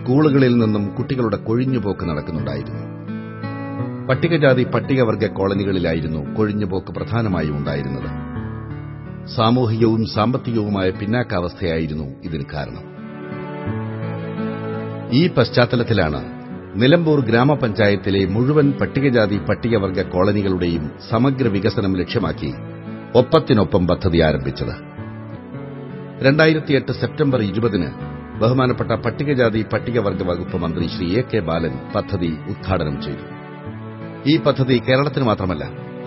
സ്കൂളുകളിൽ നിന്നും കുട്ടികളുടെ കൊഴിഞ്ഞുപോക്ക് നടക്കുന്നുണ്ടായിരുന്നു. പട്ടികജാതി പട്ടികവർഗ കോളനികളിലായിരുന്നു കൊഴിഞ്ഞുപോക്ക് പ്രധാനമായും ഉണ്ടായിരുന്നത്. സാമൂഹികവും സാമ്പത്തികവുമായ പിന്നാക്കാവസ്ഥയായിരുന്നു ഇതിന് കാരണം. ഈ പശ്ചാത്തലത്തിലാണ് നിലമ്പൂർ ഗ്രാമപഞ്ചായത്തിലെ മുഴുവൻ പട്ടികജാതി പട്ടികവർഗ കോളനികളുടെയും സമഗ്ര വികസനം ലക്ഷ്യമാക്കി ഒപ്പത്തിനൊപ്പം പദ്ധതി ആരംഭിച്ചത്. 2008 സെപ്റ്റംബർ 20-ന് ബഹുമാനപ്പെട്ട പട്ടികജാതി പട്ടികവർഗ വകുപ്പ് മന്ത്രി ശ്രീ എ.കെ. ബാലൻ പദ്ധതി ഉദ്ഘാടനം ചെയ്തു. ഈ പദ്ധതി കേരളത്തിന് മാത്രമല്ല,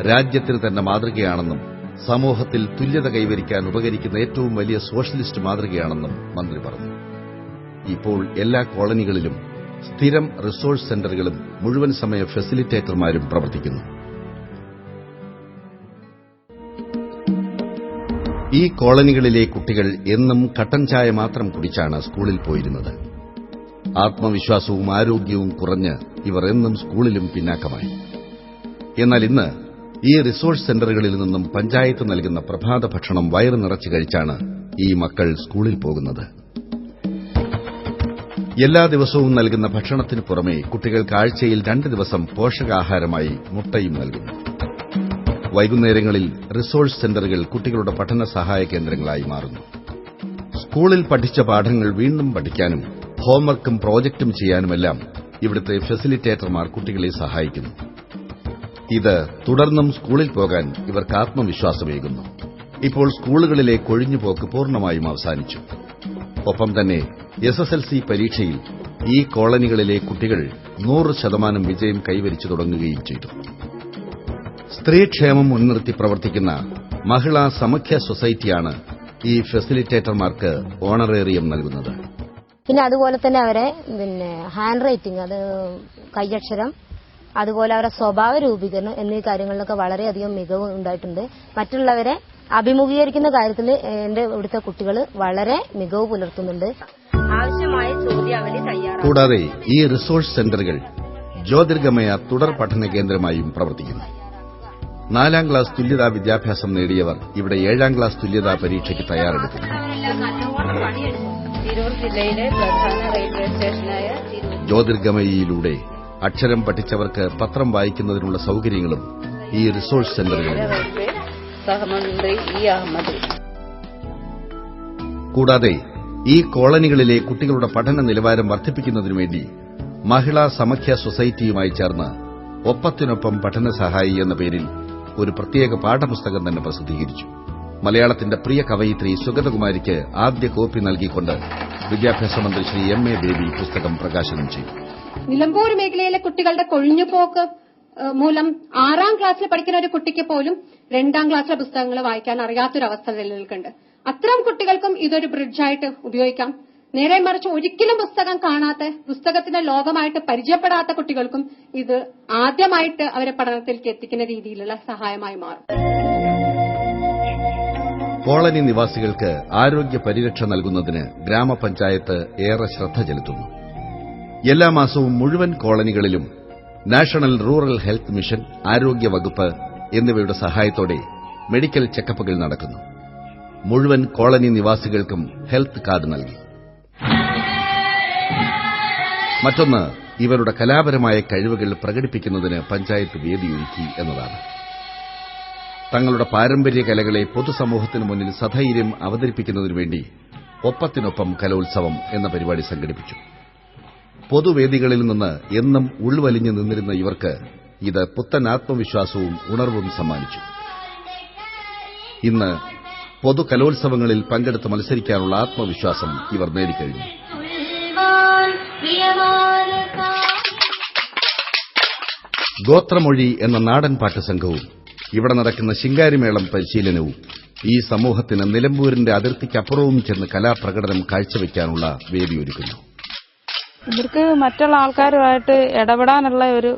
രാജ്യത്തിന് തന്നെ മാതൃകയാണെന്നും സമൂഹത്തിൽ തുല്യത കൈവരിക്കാൻ ഉപകരിക്കുന്ന ഏറ്റവും വലിയ സോഷ്യലിസ്റ്റ് മാതൃകയാണെന്നും മന്ത്രി പറഞ്ഞു. ഇപ്പോൾ എല്ലാ കോളനികളിലും സ്ഥിരം റിസോഴ്സ് സെന്ററുകളും മുഴുവൻ സമയ ഫെസിലിറ്റേറ്റർമാരും പ്രവർത്തിക്കുന്നു. ഈ കോളനികളിലെ കുട്ടികൾ എന്നും കട്ടൻ ചായ മാത്രം കുടിച്ചാണ് സ്കൂളിൽ പോയിരുന്നത്. ആത്മവിശ്വാസവും ആരോഗ്യവും കുറഞ്ഞ് ഇവർ എന്നും സ്കൂളിലും പിന്നാക്കമായി. എന്നാൽ ഇന്ന് ഈ റിസോഴ്സ് സെന്ററുകളിൽ നിന്നും പഞ്ചായത്ത് നൽകുന്ന പ്രഭാത ഭക്ഷണം വയറ് നിറച്ചു കഴിച്ചാണ് ഈ മക്കൾ സ്കൂളിൽ പോകുന്നത്. എല്ലാ ദിവസവും നൽകുന്ന ഭക്ഷണത്തിന് പുറമെ കുട്ടികൾക്ക് ആഴ്ചയിൽ 2 ദിവസം പോഷകാഹാരമായി മുട്ടയും നൽകുന്നു. വൈകുന്നേരങ്ങളിൽ റിസോഴ്സ് സെന്ററുകൾ കുട്ടികളുടെ പഠന സഹായ കേന്ദ്രങ്ങളായി മാറുന്നു. സ്കൂളിൽ പഠിച്ച പാഠങ്ങൾ വീണ്ടും പഠിക്കാനും ഹോംവർക്കും പ്രോജക്റ്റും ചെയ്യാനുമെല്ലാം ഇവിടുത്തെ ഫെസിലിറ്റേറ്റർമാർ കുട്ടികളെ സഹായിക്കുന്നു. ഇത് തുടർന്നും സ്കൂളിൽ പോകാൻ ഇവർക്ക് ആത്മവിശ്വാസമേകുന്നു. ഇപ്പോൾ സ്കൂളുകളിലെ കൊഴിഞ്ഞുപോക്ക് പൂർണ്ണമായും അവസാനിച്ചു. ഒപ്പം തന്നെ SSLC പരീക്ഷയിൽ ഈ കോളനികളിലെ കുട്ടികൾ 100% വിജയം കൈവരിച്ചു തുടങ്ങുകയും ചെയ്തു. സ്ത്രീക്ഷേമം മുൻനിർത്തി പ്രവർത്തിക്കുന്ന മഹിളാ സമഖ്യ സൊസൈറ്റിയാണ് ഈ ഫെസിലിറ്റേറ്റർമാർക്ക് ഓണറേറിയം നൽകുന്നത്. പിന്നെ അതുപോലെ തന്നെ അവരെ ഹാൻഡ് റൈറ്റിംഗ്, അത് കൈയക്ഷരം, അതുപോലെ അവരുടെ സ്വഭാവ രൂപീകരണം എന്നീ കാര്യങ്ങളിലൊക്കെ വളരെയധികം മികവ് ഉണ്ടായിട്ടുണ്ട്. മറ്റുള്ളവരെ അഭിമുഖീകരിക്കുന്ന കാര്യത്തിൽ എന്റെ ഇവിടുത്തെ കുട്ടികൾ വളരെ മികവ് പുലർത്തുന്നുണ്ട്. ആവശ്യമായ ചോദ്യാവലി തയ്യാറാണ്. കൂടാതെ ഈ റിസോഴ്സ് സെന്ററുകൾ ജ്യോതിർഗമയ തുടർ പഠന കേന്ദ്രമായും പ്രവർത്തിക്കുന്നു. 4ാം ക്ലാസ് തുല്യതാ വിദ്യാഭ്യാസം നേടിയവർ ഇവിടെ 7ാം ക്ലാസ് തുല്യതാ പരീക്ഷയ്ക്ക് തയ്യാറെടുക്കുന്നു. ജ്യോതിർഗമയിലൂടെ അക്ഷരം പഠിച്ചവർക്ക് പത്രം വായിക്കുന്നതിനുള്ള സൌകര്യങ്ങളും ഈ റിസോഴ്സ് സെന്ററുകളിൽ. കൂടാതെ ഈ കോളനികളിലെ കുട്ടികളുടെ പഠന നിലവാരം വർദ്ധിപ്പിക്കുന്നതിനുവേണ്ടി മഹിളാ സമഖ്യ സൊസൈറ്റിയുമായി ചേർന്ന് ഒപ്പത്തിനൊപ്പം പഠന സഹായി എന്ന പേരിൽ ഒരു പ്രത്യേക പാഠപുസ്തകം തന്നെ പ്രസിദ്ധീകരിച്ചു. മലയാളത്തിന്റെ പ്രിയ കവയിത്രി സുഗതകുമാരിക്ക് ആദ്യ കോപ്പി നൽകിക്കൊണ്ട് വിദ്യാഭ്യാസ മന്ത്രി ശ്രീ എം.എ. ബേബി പുസ്തകം പ്രകാശനം ചെയ്തു. നിലമ്പൂർ മേഖലയിലെ കുട്ടികളുടെ കൊഴിഞ്ഞുപോക്ക് മൂലം 6ാം ക്ലാസ്സിൽ പഠിക്കുന്ന ഒരു കുട്ടിക്ക് പോലും 2ാം ക്ലാസ്സിലെ പുസ്തകങ്ങൾ വായിക്കാൻ അറിയാത്തൊരവസ്ഥ നിലനിൽക്കുന്നുണ്ട്. അത്തരം കുട്ടികൾക്കും ഇതൊരു ബ്രിഡ്ജായിട്ട് ഉപയോഗിക്കാം. നേരെ മറിച്ച് ഒരിക്കലും പുസ്തകം കാണാത്ത, പുസ്തകത്തിന്റെ ലോകമായിട്ട് പരിചയപ്പെടാത്ത കുട്ടികൾക്കും ഇത് ആദ്യമായിട്ട് അവരെ പഠനത്തിലേക്ക് എത്തിക്കുന്ന രീതിയിലുള്ള സഹായമായി മാറും. കോളനി നിവാസികൾക്ക് ആരോഗ്യ പരിരക്ഷ നൽകുന്നതിന് ഗ്രാമപഞ്ചായത്ത് ഏറെ ശ്രദ്ധ ചെലുത്തുന്നു. എല്ലാ മാസവും മുഴുവൻ കോളനികളിലും നാഷണൽ റൂറൽ ഹെൽത്ത് മിഷൻ, ആരോഗ്യ വകുപ്പ് എന്നിവയുടെ സഹായത്തോടെ മെഡിക്കൽ ചെക്കപ്പുകൾ നടക്കുന്നു. മുഴുവൻ കോളനി നിവാസികൾക്കും ഹെൽത്ത് കാർഡ് നൽകി. മറ്റൊന്ന്, ഇവരുടെ കലാപരമായ കഴിവുകൾ പ്രകടിപ്പിക്കുന്നതിന് പഞ്ചായത്ത് വേദിയൊരുക്കി എന്നതാണ്. തങ്ങളുടെ പാരമ്പര്യ കലകളെ പൊതുസമൂഹത്തിനു മുന്നിൽ സധൈര്യം അവതരിപ്പിക്കുന്നതിനുവേണ്ടി ഒപ്പത്തിനൊപ്പം കലോത്സവം എന്ന പരിപാടി സംഘടിപ്പിച്ചു. പൊതുവേദികളിൽ നിന്ന് എന്നും ഉൾവലിഞ്ഞു നിന്നിരുന്ന ഇവർക്ക് ഇത് പുത്തൻ ആത്മവിശ്വാസവും ഉണർവും സമ്മാനിച്ചു. ഇന്ന് പൊതു കലോത്സവങ്ങളിൽ പങ്കെടുത്ത് മത്സരിക്കാനുള്ള ആത്മവിശ്വാസം ഇവർ നേടിക്കഴിഞ്ഞു. ഗോത്രമൊഴി എന്ന നാടൻ പാട്ട് സംഘവും ഇവിടെ നടക്കുന്ന ശിങ്കാരിമേളം പരിശീലനവും ഈ സമൂഹത്തിന് നിലമ്പൂരിന്റെ അതിർത്തിക്കപ്പുറവും ചെന്ന് കലാപ്രകടനം കാഴ്ചവെക്കാനുള്ള വേദിയൊരുക്കുന്നു. ഇവർക്ക് മറ്റുള്ള ആൾക്കാരുമായിട്ട് ഇടപെടാനുള്ള ഒരു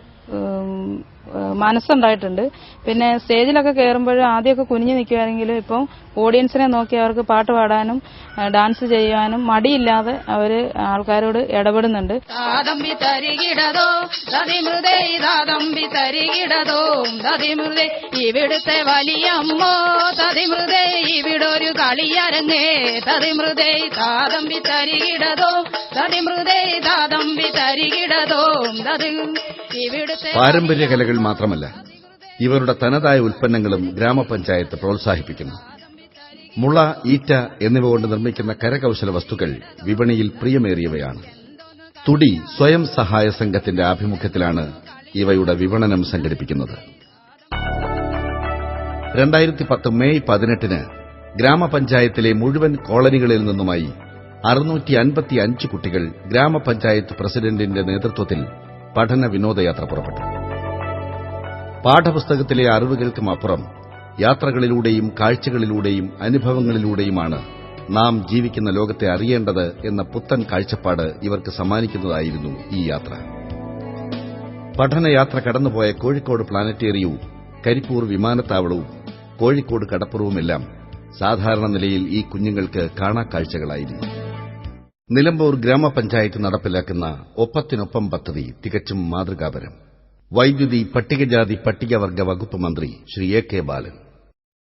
മനസ്സുണ്ടായിട്ടുണ്ട്. പിന്നെ സ്റ്റേജിലൊക്കെ കയറുമ്പോൾ ആദ്യമൊക്കെ കുനിഞ്ഞു നിൽക്കുമായിരുന്നെങ്കിലും ഇപ്പം ഓഡിയൻസിനെ നോക്കി അവർക്ക് പാട്ട് പാടാനും ഡാൻസ് ചെയ്യാനും മടിയില്ലാതെ അവര് ആൾക്കാരോട് ഇടപെടുന്നുണ്ട്. താതമ്പി തരികിടതോ തതിമൃതേ താതമ്പി തരികിടതോ തതിമൃതേ ഇവിടുത്തെ വലിയമ്മോ തതിമൃതേ ഇവിടൊരു കളിയരങ്ങേ തതിമൃതേ താതമ്പി തരികിടതോ തതിമൃതേ താതമ്പി തരികിടതോ ഇവിടുത്തെ പാരമ്പര്യ കലകൾ മാത്രമല്ല, ഇവരുടെ തനതായ ഉൽപ്പന്നങ്ങളും ഗ്രാമപഞ്ചായത്ത് പ്രോത്സാഹിപ്പിക്കുന്നു. മുള, ഈറ്റ എന്നിവ കൊണ്ട് നിർമ്മിക്കുന്ന കരകൌശല വസ്തുക്കൾ വിപണിയിൽ പ്രിയമേറിയവയാണ്. തുടി സ്വയം സഹായ സംഘത്തിന്റെ ആഭിമുഖ്യത്തിലാണ് ഇവയുടെ വിപണനം സംഘടിപ്പിക്കുന്നത്. 2010 മെയ് 18 ഗ്രാമപഞ്ചായത്തിലെ മുഴുവൻ കോളനികളിൽ നിന്നുമായി 655 കുട്ടികൾ ഗ്രാമപഞ്ചായത്ത് പ്രസിഡന്റിന്റെ നേതൃത്വത്തിൽ പഠന വിനോദയാത്ര പുറപ്പെട്ടു. പാഠപുസ്തകത്തിലെ അറിവുകൾക്കും അപ്പുറം യാത്രകളിലൂടെയും കാഴ്ചകളിലൂടെയും അനുഭവങ്ങളിലൂടെയുമാണ് നാം ജീവിക്കുന്ന ലോകത്തെ അറിയേണ്ടത് എന്ന പുത്തൻ കാഴ്ചപ്പാട് ഇവർക്ക് സമ്മാനിക്കുന്നതായിരുന്നു ഈ യാത്ര. പഠനയാത്ര കടന്നുപോയ കോഴിക്കോട് പ്ലാനറ്റേറിയവും കരിപ്പൂർ വിമാനത്താവളവും കോഴിക്കോട് കടപ്പുറവുമെല്ലാം സാധാരണ നിലയിൽ ഈ കുഞ്ഞുങ്ങൾക്ക് കാണാക്കാഴ്ചകളായിരുന്നു. നിലമ്പൂർ ഗ്രാമപഞ്ചായത്ത് നടപ്പിലാക്കുന്ന ഒപ്പത്തിനൊപ്പം പദ്ധതി തികച്ചും മാതൃകാപരം. വൈദ്യുതി, പട്ടികജാതി പട്ടികവർഗ വകുപ്പ് മന്ത്രി ശ്രീ എ കെ ബാലൻ.